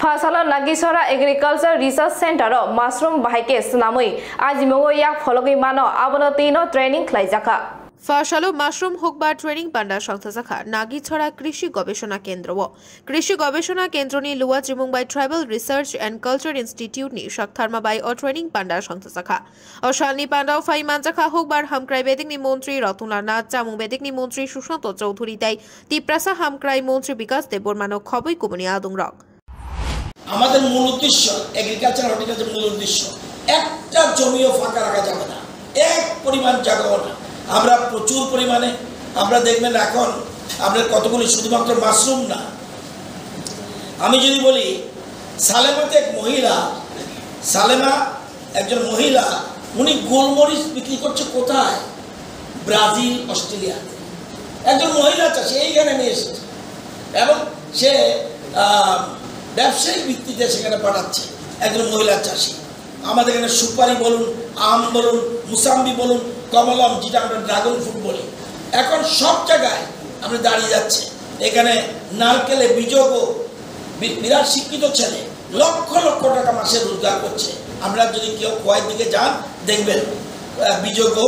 Fasala Nagisora Agriculture Research Center Mushroom Bahike Sunamui Ajimogo Yak Fologi Mano Abonotino Training Khwlaijakha ফাশালো mushroom হুকবার training পান্ডা সংস্থা নাগিছড়া কৃষি গবেষণা কেন্দ্র কৃষি গবেষণা কেন্দ্র নি লুয়া চিমুংবাই tribal research and culture institute নি শক্থারমাবাই ও ট্রেনিং পান্ডা সংস্থা অশালনি পান্ডাও ফাই মানজাখা হুকবার হামক্রাই বেদিক নি মন্ত্রী রতনলা নাথ চামুং বেদিক নি মন্ত্রী সুশান্ত চৌধুরী তাই তিপ্রাসা হামক্রাই মন্ত্রী বিকাশ দেববর্মানো খবই কুমনি আদুং রক আমাদের মূল উদ্দেশ্য এগ্রিকালচার হর্টিকালচার মূল উদ্দেশ্য একটা জমিও ফাঁকা রাখা যাবে না এক পরিমাণ জায়গাও না আমরা প্রচুর পরিমাণে আমরা দেখবেন এখন আপনার কতগুলি শুধুমাত্র মাশরুম না আমি যদি বলি সালেমাতে এক মহিলা সালেমা একজন মহিলা উনি গোলমরিচ বিক্রি করছে কোথায় ব্রাজিল অস্ট্রেলিয়াতে একজন মহিলা চাষি এইখানে নিয়ে এসেছে এবং সে ব্যবসায়িক ভিত্তিতে সেখানে পাঠাচ্ছে একজন মহিলা চাষি আমাদের এখানে সুপারি বলুন আম বলুন মুসাম্বি বলুন কমলম যেটা আমরা ড্রাগন ফ্রুট বলি এখন সব জায়গায় আমরা দাঁড়িয়ে যাচ্ছে এখানে নারকেলে বীজগো বিরাট শিক্ষিত ছেলে লক্ষ লক্ষ টাকা মাসে রোজগার করছে আমরা যদি কেউ খোয়াইয়ের দিকে যান দেখবেন বীজগো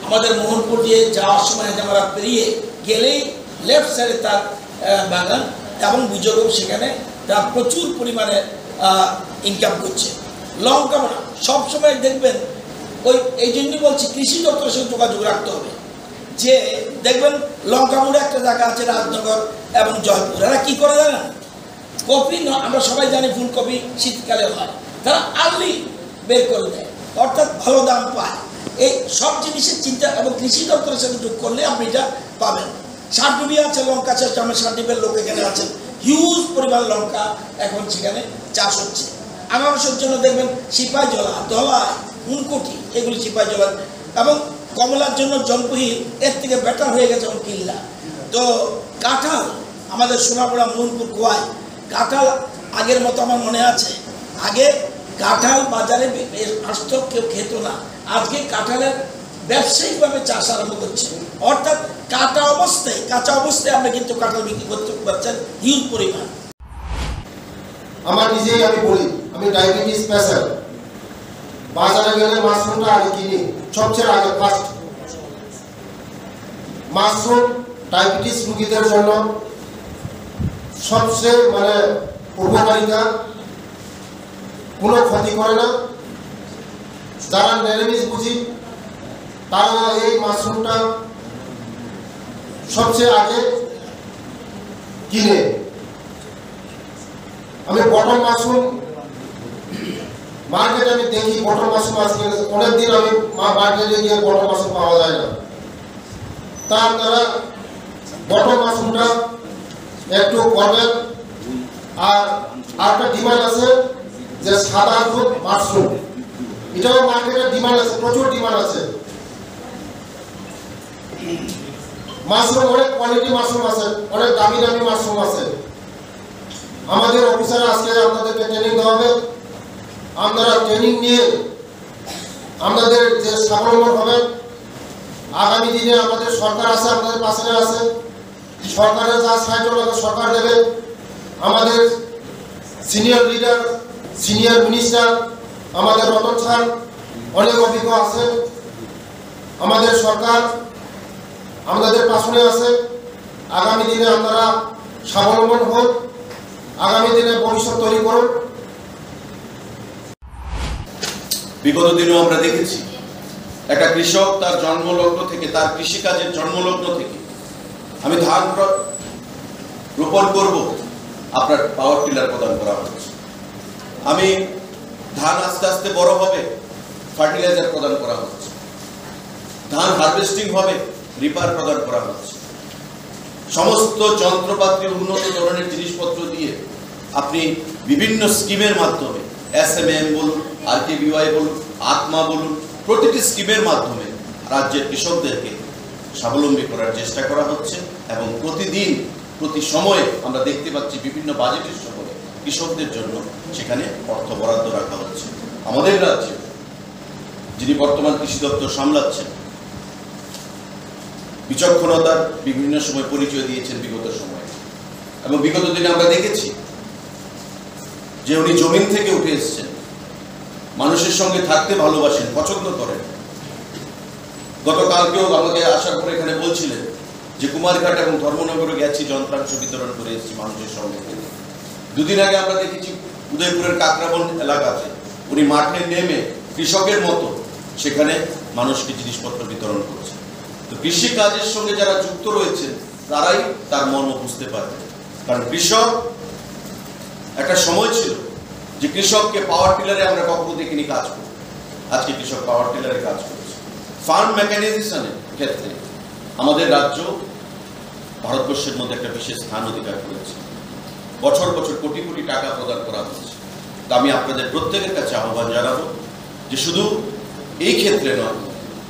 আমাদের মোহনপুর দিয়ে যাওয়ার সময় আমরা পেরিয়ে গেলেই লেফট সাইডে তার বাগান এবং বীজগো সেখানে তারা প্রচুর পরিমাণে ইনকাম করছে লঙ্কা মানে সবসময় দেখবেন ওই এই জন্যই বলছি কৃষি দপ্তরের সঙ্গে যোগাযোগ রাখতে হবে যে দেখবেন লঙ্কামুড়ে একটা জায়গা আছে রাজনগর এবং জয়পুর এরা কী করে জানেন কপি আমরা সবাই জানি ফুলকপি শীতকালে হয় তারা আর্লি বের করে দেয় অর্থাৎ ভালো দাম পায় এই সব জিনিসের চিন্তা এবং কৃষি দপ্তরের সঙ্গে যোগ করলে আপনি এটা পাবেন সারডুবি আছে লঙ্কা চাষ আমার সারডিপের লোক এখানে আছেন হিউজ পরিমাণ লঙ্কা এখন সেখানে চাষ হচ্ছে আনারসের জন্য দেখবেন সিপাহীজলা ধলাই উনকোটি এগুলি সিপাহীজলা এবং কমলার জন্য জলপহির এর থেকে বেটার হয়ে গেছে কিল্লা তো কাঁঠাল আমাদের সোনাপুরা মোহনপুর খোয়াই কাঁঠাল আগের মতো আমার মনে আছে আগে কাঁঠাল বাজারে আসতো কেউ খেত না আজকে কাঁঠালের ব্যবসায়িকভাবে চাষ আরম্ভ করছে অর্থাৎ কাঁচা অবস্থায় আমরা কিন্তু কাঁঠাল বিক্রি করতে পারছেন হিউজ পরিমাণ আমার নিজেই আমি বলি আমি ডায়াবেটিস পেশেন্ট বাজারে গেলে মাশরুমটা আগে কিনি সবচেয়ে আগে ফার্স্ট মাশরুম ডায়াবেটিস রোগীদের জন্য সবচেয়ে মানে উপকারিতা কোনো ক্ষতি করে না যারা নিরামিষ বুঝি তারা এই মাশরুমটা সবচেয়ে আগে কিনে আমি বটল মাশরুম মার্কেটে আমি দেখি বটল মাশরুম আজকে অনেকদিন আমি মার্কেটে গিয়ে বটল মাশরুম পাওয়া যায় না তা আপনারা বটল মাশরুমটা একটু করবেন আর একটা ডিমান্ড আছে যে সাদা দুধ মাশরুম এটাও মার্কেটে ডিমান্ড আছে প্রচুর ডিমান্ড আছে মাশরুম অনেক কোয়ালিটি মাশরুম আছে অনেক দামি দামি মাশরুম আছে আমাদের অফিসার আজকে আপনাদেরকে ট্রেনিং দেওয়া হবে আপনারা ট্রেনিং নিয়ে আপনাদের যে স্বাবলম্বন হবেন আগামী দিনে আমাদের সরকার আছে আপনাদের পাশে আছে সরকারের যা সাহায্য লাগে সরকার দেবে আমাদের সিনিয়র লিডার সিনিয়র মিনিস্টার আমাদের রতন স্যার অনেক অভিজ্ঞ আছে আমাদের সরকার আমাদের পাশে আছে আগামী দিনে আপনারা স্বাবলম্বন হন আগামী দিনে ভবিষ্যৎ তৈরি করুন বিগত দিনেও আমরা দেখেছি একটা কৃষক তার জন্মলগ্ন থেকে তার কৃষিকাজের জন্মলগ্ন থেকে আমি ধান রোপণ করব আপনার পাওয়ার টিলার প্রদান করা হচ্ছে আমি ধান আস্তে আস্তে বড় হবে ফার্টিলাইজার প্রদান করা হচ্ছে ধান হারভেস্টিং হবে রিপার প্রদান করা হচ্ছে সমস্ত যন্ত্রপাতি উন্নত ধরনের জিনিসপত্র দিয়ে আপনি বিভিন্ন স্কিমের মাধ্যমে এসএমএম বলুন আরকেবিওয়াই বলুন আত্মা বলুন প্রতিটি স্কিমের মাধ্যমে রাজ্যের কৃষকদেরকে স্বাবলম্বী করার চেষ্টা করা হচ্ছে এবং প্রতিদিন প্রতি সময়ে আমরা দেখতে পাচ্ছি বিভিন্ন বাজেটের সময়ে কৃষকদের জন্য সেখানে অর্থ বরাদ্দ রাখা হচ্ছে আমাদের রাজ্যে যিনি বর্তমান কৃষি দপ্তর সামলাচ্ছেন বিচক্ষণতার বিভিন্ন সময় পরিচয় দিয়েছেন বিগত সময়ে এবং বিগত দিনে আমরা দেখেছি যে উনি জমিন থেকে উঠে এসেছেন, মানুষের সঙ্গে থাকতে ভালোবাসেন, পছন্দ করেন। গতকালকেও আমাকে আসার পরে এখানে বলছিলেন যে কুমারঘাট এবং ধর্মনগরে গেছি, যন্ত্রাংশ বিতরণ করে এসেছি মানুষের সঙ্গে। দুদিন আগে আমরা দেখেছি উদয়পুরের কাকরাবন এলাকাতে উনি মাঠে নেমে কৃষকের মতো সেখানে মানুষকে জিনিসপত্র বিতরণ করছে। তো কৃষি কাজের সঙ্গে যারা যুক্ত রয়েছেন তারাই তার মর্ম বুঝতে পারবে। কারণ কৃষক, একটা সময় ছিল যে কৃষককে পাওয়ার টিলারে আমরা কখনো দেখিনি কাজ করব, আজকে কৃষক পাওয়ার টিলারে কাজ করছে। ফার্ম মেকানাইজেশনের ক্ষেত্রে আমাদের রাজ্য ভারতবর্ষের মধ্যে একটা বিশেষ স্থান অধিকার করেছে। বছর বছর কোটি কোটি টাকা প্রদান করা হচ্ছে। তা আমি আপনাদের প্রত্যেকের কাছে আহ্বান জানাবো যে শুধু এই ক্ষেত্রে নয়,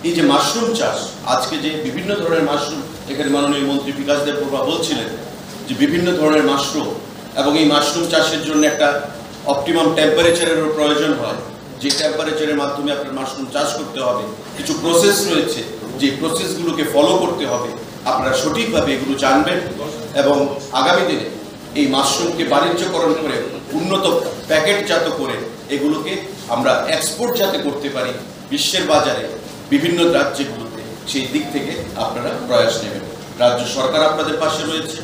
এই যে মাশরুম চাষ, আজকে যে বিভিন্ন ধরনের মাশরুম, এখানে মাননীয় মন্ত্রী বিকাশ দেববর্মা বলছিলেন যে বিভিন্ন ধরনের মাশরুম, এবং এই মাশরুম চাষের জন্য একটা অপটিমাম টেম্পারেচারেরও প্রয়োজন হয়, যে টেম্পারেচারের মাধ্যমে আপনার মাশরুম চাষ করতে হবে। কিছু প্রসেস রয়েছে, যে প্রসেসগুলোকে ফলো করতে হবে। আপনারা সঠিকভাবে এগুলো জানবেন এবং আগামী দিনে এই মাশরুমকে বাণিজ্যকরণ করে উন্নত প্যাকেটজাত করে এগুলোকে আমরা এক্সপোর্ট যাতে করতে পারি বিশ্বের বাজারে, বিভিন্ন রাজ্যগুলোতে, সেই দিক থেকে আপনারা প্রয়াস নেবেন। রাজ্য সরকার আপনাদের পাশে রয়েছে,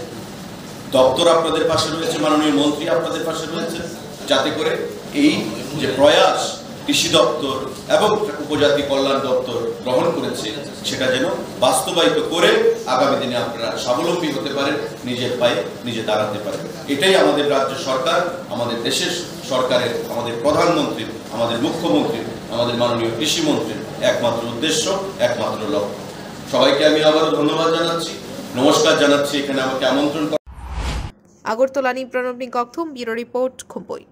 দপ্তর আপনাদের পাশে রয়েছে, মাননীয় মন্ত্রী আপনাদের পাশে রয়েছে, যাতে করে এই যে প্রয়াস কৃষি দপ্তর এবং উপজাতি কল্যাণ দপ্তর গ্রহণ করেছে সেটা যেন বাস্তবায়িত করে আগামী দিনে আপনারা স্বাবলম্বী হতে পারেন, নিজের পায়ে নিজে দাঁড়াতে পারেন। এটাই আমাদের রাজ্য সরকার, আমাদের দেশের সরকারের, আমাদের প্রধানমন্ত্রীর, আমাদের মুখ্যমন্ত্রীর, আমাদের মাননীয় কৃষিমন্ত্রীর একমাত্র উদ্দেশ্য, একমাত্র লক্ষ্য। সবাইকে আমি আবারও ধন্যবাদ জানাচ্ছি, নমস্কার জানাচ্ছি এখানে আমাকে আমন্ত্রণ। আগরতলা প্রণব নিকথম, ব্যুরো রিপোর্ট, খুম্পুই।